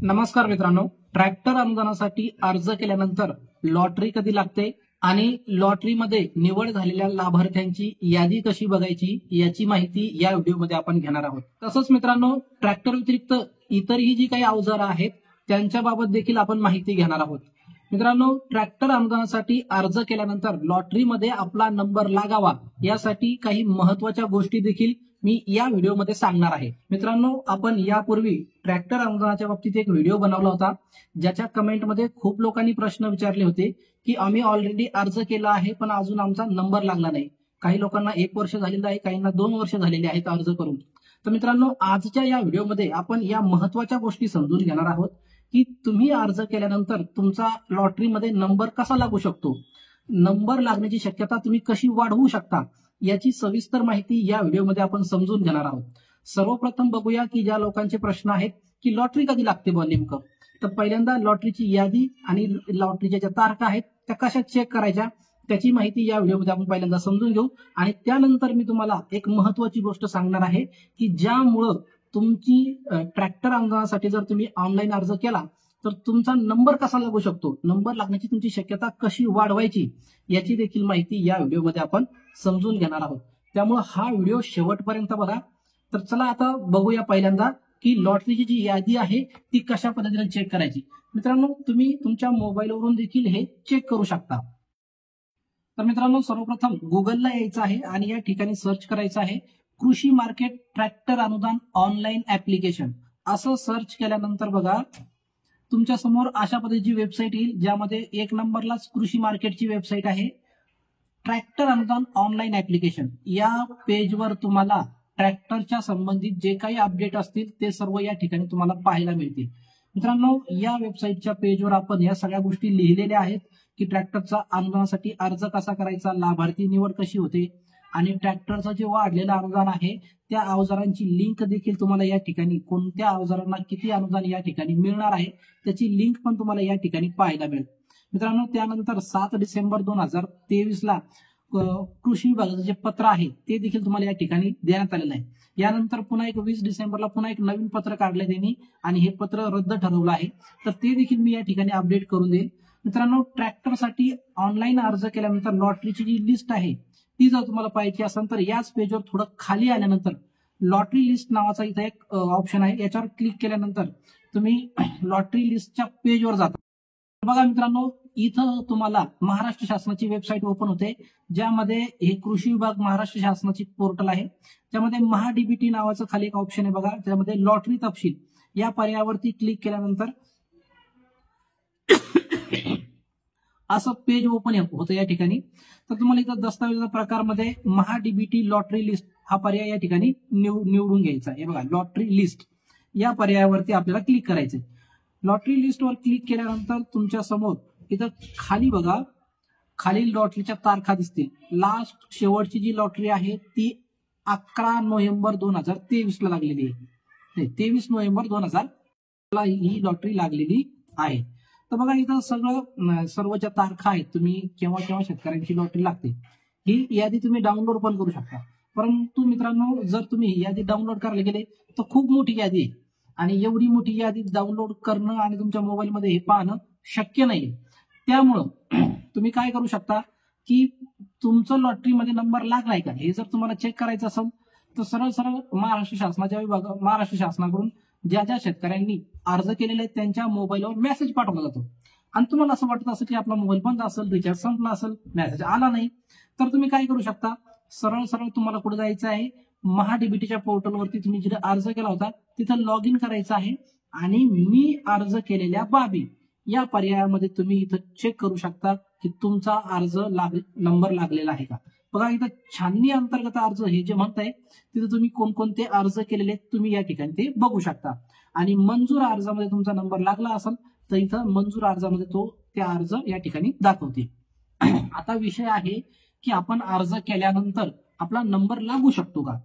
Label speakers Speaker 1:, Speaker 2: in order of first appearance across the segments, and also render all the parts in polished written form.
Speaker 1: नमस्कार मित्रांनो, ट्रॅक्टर अनुदानासाठी अर्ज केल्यानंतर लॉटरी कधी लागते आणि लॉटरीमध्ये निवड झालेल्या लाभार्थ्यांची यादी कशी बघायची याची माहिती या व्हिडिओमध्ये आपण घेणार आहोत। तसंच मित्रांनो, ट्रॅक्टर व्यतिरिक्त इतरही जी काही अवजारं आहेत त्यांच्याबाबत देखील आपण माहिती घेणार आहोत। मित्रांनो, ट्रॅक्टर अनुदानासाठी अर्ज केल्यानंतर लॉटरीमध्ये आपला नंबर लागावा यासाठी काही महत्त्वाच्या गोष्टी देखील मी या व्हिडिओमध्ये सांगणार आहे। मित्रांनो, आपण यापूर्वी ट्रॅक्टर अनुदानाच्या बाबतीत एक व्हिडिओ बनवला होता, ज्याच्या कमेंटमध्ये खूप लोकांनी प्रश्न विचारले होते की आम्ही ऑलरेडी अर्ज केला आहे पण अजून आमचा नंबर लागला नाही। काही लोकांना 1 वर्ष झालेलं आहे, काहींना 2 वर्ष झालेली आहेत अर्ज करून। तर मित्रांनो, आजच्या या व्हिडिओमध्ये आपण या महत्त्वाच्या गोष्टी समजून घेणार आहोत की तुम्ही अर्ज केल्यानंतर तुमचा लॉटरीमध्ये नंबर कसा लागू शकतो, नंबर लागण्याची शक्यता तुम्ही कशी वाढवू शकता याची सविस्तर माहिती या व्हिडिओमध्ये आपण समजून घेणार आहोत। सर्वप्रथम बघूया की ज्या लोकांचे प्रश्न आहेत की लॉटरी कधी लागते बा नेमकं। तर पहिल्यांदा लॉटरीची यादी आणि लॉटरीच्या ज्या तारखा आहेत त्या कशा चेक करायच्या त्याची माहिती या व्हिडिओमध्ये आपण पहिल्यांदा समजून घेऊ आणि त्यानंतर मी तुम्हाला एक महत्त्वाची गोष्ट सांगणार आहे की ज्यामुळं तुमची ट्रॅक्टर अनुदानासाठी जर तुम्ही ऑनलाईन अर्ज केला तर तुमचा नंबर कसा लागू शकतो, नंबर लागण्याची तुमची शक्यता कशी वाढवायची याची देखील माहिती या व्हिडिओमध्ये आपण समजून घेणार आहोत। त्यामुळे हा व्हिडिओ शेवटपर्यंत बघा। तर चला आता बघूया पहिल्यांदा की लॉटरीची जी यादी आहे ती कशा पद्धतीने चेक करायची। मित्रांनो, तुम्ही तुमच्या मोबाईलवरून देखील हे चेक करू शकता। तर मित्रांनो, सर्वप्रथम गुगलला यायचं आहे आणि या ठिकाणी सर्च करायचं आहे कृषी मार्केट ट्रॅक्टर अनुदान ऑनलाईन ऍप्लिकेशन। असं सर्च केल्यानंतर बघा तुमच्या समोर अशा पद्धतीची वेबसाईट येईल, ज्यामध्ये 1 नंबरलाच कृषी मार्केटची वेबसाईट आहे ट्रॅक्टर अनुदान ऑनलाईन ऍप्लिकेशन। या पेजवर तुम्हाला ट्रॅक्टरच्या संबंधित जे काही अपडेट असतील ते सर्व या ठिकाणी तुम्हाला पाहायला मिळतील। मित्रांनो, या वेबसाईटच्या पेजवर आपण या सगळ्या गोष्टी लिहिलेल्या आहेत की ट्रॅक्टरचा अनुदानासाठी अर्ज कसा करायचा, लाभार्थी निवड कशी होते आणि ट्रॅक्टरचं जे वाढलेलं अनुदान आहे त्या अवजारांची लिंक देखील तुम्हाला या ठिकाणी, कोणत्या अवजारांना किती अनुदान या ठिकाणी मिळणार आहे त्याची लिंक पण तुम्हाला या ठिकाणी पाहायला मिळेल। मित्रांनो, त्यानंतर 7 डिसेंबर 2023 ला कृषी विभागाचं जे पत्र आहे ते देखील तुम्हाला या ठिकाणी देण्यात आलेलं आहे। यानंतर पुन्हा एक 20 डिसेंबरला पुन्हा एक नवीन पत्र काढलं त्यांनी आणि हे पत्र रद्द ठरवलं आहे, तर ते देखील मी या ठिकाणी अपडेट करून देईल। मित्रांनो, ट्रॅक्टरसाठी ऑनलाईन अर्ज केल्यानंतर लॉटरीची जी लिस्ट आहे ती जर तुम्हाला पाहायची असेल तर याच पेजवर थोडं खाली आल्यानंतर लॉटरी लिस्ट नावाचा इथं एक ऑप्शन आहे, याच्यावर क्लिक केल्यानंतर तुम्ही लॉटरी लिस्टच्या पेजवर जाता। बघा मित्रांनो, इथं तुम्हाला महाराष्ट्र शासनाची वेबसाईट ओपन होते, ज्यामध्ये हे कृषी विभाग महाराष्ट्र शासनाची पोर्टल आहे, ज्यामध्ये महाडीबीटी नावाचं खाली एक ऑप्शन आहे बघा, त्यामध्ये लॉटरी तपशील या पर्यायावरती क्लिक केल्यानंतर असं पेज ओपन होतं या ठिकाणी। तर तुम्हाला इथं दस्तावेजाच्या प्रकारमध्ये महाडीबीटी लॉटरी लिस्ट हा पर्याय या ठिकाणी निवडून घ्यायचा आहे। बघा, लॉटरी लिस्ट या पर्यायावरती आपल्याला क्लिक करायचंय। लॉटरी लिस्टवर क्लिक केल्यानंतर तुमच्या समोर इथं खाली बघा, खालील लॉटरीच्या तारखा दिसतील। लास्ट शेवटची जी लॉटरी आहे ती 11 नोव्हेंबर 2023 ला लागलेली आहे, 23 नोव्हेंबर 2000 ला ही लॉटरी लागलेली आहे। तर बघा, इथं सर्व ज्या तारखा आहेत, तुम्ही केव्हा केव्हा शेतकऱ्यांची लॉटरी लागते ही यादी तुम्ही डाउनलोड पण करू शकता। परंतु मित्रांनो, जर तुम्ही यादी डाउनलोड करायला गेले तर खूप मोठी यादी आहे आणि एवढी मोठी यादी डाउनलोड करणं आणि तुमच्या मोबाईलमध्ये हे पाहणं शक्य नाही। त्यामुळं तुम्ही काय करू शकता की तुमचं लॉटरीमध्ये नंबर लागलाय का हे जर तुम्हाला चेक करायचं असेल तर सरळ सरळ महाराष्ट्र शासनाकडून ज्या ज्या शेतकऱ्यांनी अर्ज केलेले आहेत त्यांच्या मोबाईलवर मेसेज पाठवला जातो आणि तुम्हाला असं वाटत असेल की आपला मोबाईल बंद असेल, रिचार्ज संपला असेल, मेसेज आला नाही, तर तुम्ही काय करू शकता, सरळ सरळ तुम्हाला कुठे जायचं आहे, महाडीबीटीच्या पोर्टलवरती तुम्ही जिथे अर्ज केला होता तिथं लॉग इन करायचं आहे आणि मी अर्ज केलेल्या बाबी या पर्यायामध्ये तुम्ही इथं चेक करू शकता की तुमचा अर्ज नंबर लागलेला आहे का। बघा, इथं छाननी अंतर्गत अर्ज हे जे म्हणताय तिथे तुम्ही कोणकोणते अर्ज केलेले तुम्ही या ठिकाणी ते बघू शकता आणि मंजूर अर्जामध्ये तुमचा नंबर लागला असेल तर इथं मंजूर अर्जामध्ये ते अर्ज या ठिकाणी दाखवते। आता विषय आहे की आपण अर्ज केल्यानंतर आपला नंबर लागू शकतो का।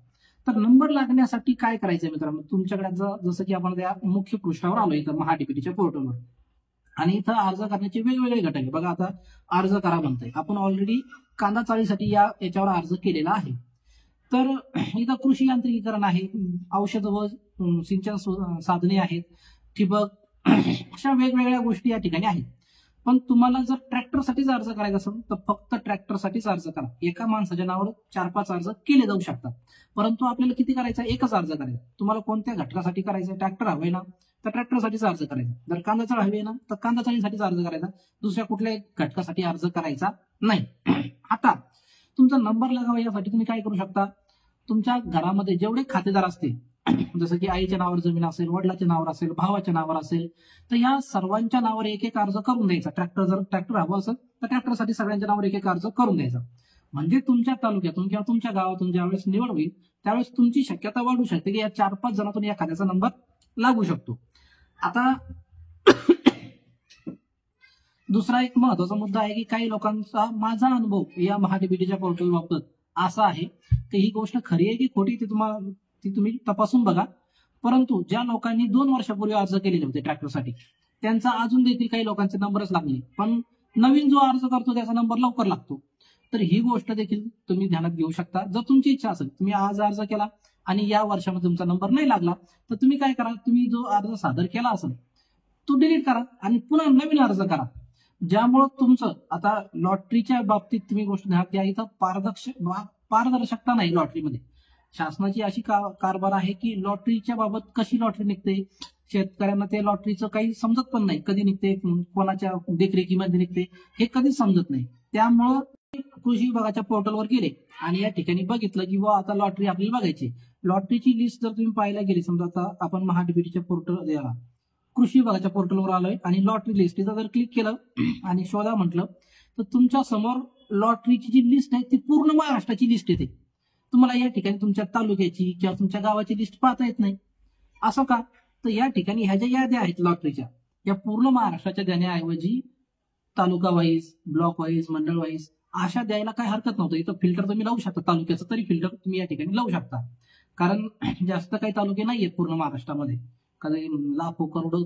Speaker 1: तर नंबर लागण्यासाठी काय करायचंय मित्रांनो, तुमच्याकडे जसं की आपण त्या मुख्य पृष्ठावर आलो इथं महाडीबीटीच्या पोर्टलवर आणि इथं अर्ज करण्याचे वेगवेगळे घटक आहे। बघा, आता अर्ज करा म्हणतंय, आपण ऑलरेडी कांदा चाळीसाठी याच्यावर अर्ज केलेला आहे। तर इथं कृषी यांत्रिकीकरण आहे, औषध व सिंचन साधने आहेत, ठिबक अशा वेगवेगळ्या गोष्टी या ठिकाणी आहेत. पण तुम्हाला जर ट्रॅक्टरसाठीच अर्ज करायचा असेल तर फक्त ट्रॅक्टरसाठीच अर्ज करा. एका माणसाच्या नावावर 4-5 अर्ज केले जाऊ शकतात. परंतु आपल्याला किती करायचा? एकच अर्ज करायचा. तुम्हाला कोणत्या घटकासाठी करायचं? ट्रॅक्टर हवंय ना, तर ट्रॅक्टरसाठीच अर्ज करायचा. जर कांदा चाळ हवी ना, तर कांदा चाळीसाठीच अर्ज करायचा. दुसऱ्या कुठल्याही घटकासाठी अर्ज करायचा नाही. आता तुमचा नंबर लागावा यासाठी तुम्ही काय करू शकता? तुमच्या घरामध्ये जेवढे खातेदार असतील, जसं की आईच्या नावावर जमीन असेल, वडिलाच्या नावावर असेल, भावाच्या नावावर असेल, तर या सर्वांच्या नावावर एक एक अर्ज करून द्यायचा. जर ट्रॅक्टर हवं असेल तर ट्रॅक्टरसाठी सगळ्यांच्या नावावर एक एक अर्ज करून द्यायचा. म्हणजे तुमच्या तालुक्यातून किंवा तुमच्या गावातून ज्यावेळेस निवड होईल त्यावेळेस तुमची शक्यता वाढू शकते की या 4-5 जणातून या खात्याचा नंबर लागू शकतो. आता दुसरा एक महत्वाचा मुद्दा आहे की काही लोकांचा, माझा अनुभव या महाडीबीटीच्या पोर्टल बाबत असा आहे की ही गोष्ट खरी आहे की खोटी ती तुम्ही तपासून बघा. परंतु ज्या लोकांनी 2 वर्षापूर्वी अर्ज केलेले होते ट्रॅक्टरसाठी त्यांचा अजून देखील काही लोकांचे नंबरच लागले, पण नवीन जो अर्ज करतो त्याचा नंबर लवकर लागतो. तर ही गोष्ट देखील तुम्ही ध्यानात घेऊ शकता. जर तुमची इच्छा असेल, तुम्ही आज अर्ज केला आणि या वर्षामध्ये तुमचा नंबर नाही लागला, तर तुम्ही काय करा, तुम्ही जो अर्ज सादर केला असेल तो डिलीट करा आणि पुन्हा नवीन अर्ज करा. ज्यामुळं तुमचं, आता लॉटरीच्या बाबतीत तुम्ही गोष्ट ध्यानात घ्या, इथं पारदर्शकता नाही लॉटरीमध्ये. शासनाची अशी कारभार आहे की लॉटरीच्या बाबत कशी लॉटरी निघते, शेतकऱ्यांना ते लॉटरीचं काही समजत पण नाही, कधी निघते, कोणाच्या देखरेखीमध्ये निघते हे कधीच समजत नाही. त्यामुळं कृषी विभागाच्या पोर्टलवर गेले आणि या ठिकाणी बघितलं की आता लॉटरी आपल्याला बघायची. लॉटरीची लिस्ट जर तुम्ही पाहायला गेली, समजा आता आपण महाडीबीटीच्या पोर्टल कृषी विभागाच्या पोर्टलवर आलोय आणि लॉटरी लिस्ट इथं जर क्लिक केलं आणि शोधा म्हटलं तर तुमच्या समोर लॉटरीची जी लिस्ट आहे ती पूर्ण महाराष्ट्राची लिस्ट येते. तुम्हाला या ठिकाणी तुमच्या तालुक्याची किंवा तुमच्या गावाची लिस्ट पाहता येत नाही. असं का? तर या ठिकाणी ह्या ज्या याद्या आहेत लॉटरीच्या, या पूर्ण महाराष्ट्राच्या देण्याऐवजी तालुका वाईज, ब्लॉक वाईज, मंडळ वाईज अशा द्यायला काय हरकत नव्हतं. इथं फिल्टर तुम्ही लावू शकता, तालुक्याचं तरी फिल्टर तुम्ही या ठिकाणी लावू शकता. कारण जास्त काही तालुके नाहीयेत पूर्ण महाराष्ट्रामध्ये, काही लाखो करोडो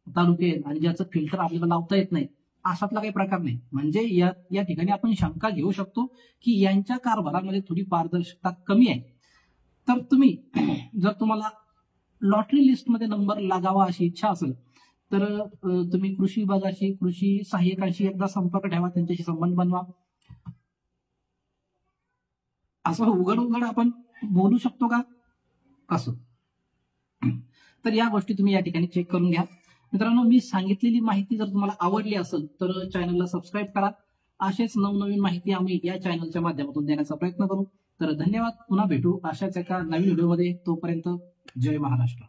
Speaker 1: तालुके आहेत आणि ज्याचं फिल्टर आपल्याला लावता येत नाही, अशातला काही प्रकार नाही. म्हणजे या ठिकाणी आपण शंका घेऊ शकतो की यांच्या कारभारामध्ये थोडी पारदर्शकता कमी आहे. तर तुम्ही जर तुम्हाला लॉटरी लिस्टमध्ये नंबर लागावा अशी इच्छा असेल तर तुम्ही कृषी विभागाशी, कृषी सहाय्यकांशी एकदा संपर्क ठेवा, त्यांच्याशी संबंध बनवा. असं उघड आपण बोलू शकतो का? कसं? तर या गोष्टी तुम्ही या ठिकाणी चेक करून घ्या. मित्रांनो, मी सांगितलेली माहिती जर तुम्हाला आवडली असेल तर चॅनलला सबस्क्राईब करा. असेच नवनवीन माहिती आम्ही या चॅनलच्या माध्यमातून देण्याचा प्रयत्न करू. तर धन्यवाद. पुन्हा भेटू अशाच एका नवीन व्हिडिओमध्ये. तोपर्यंत जय महाराष्ट्र.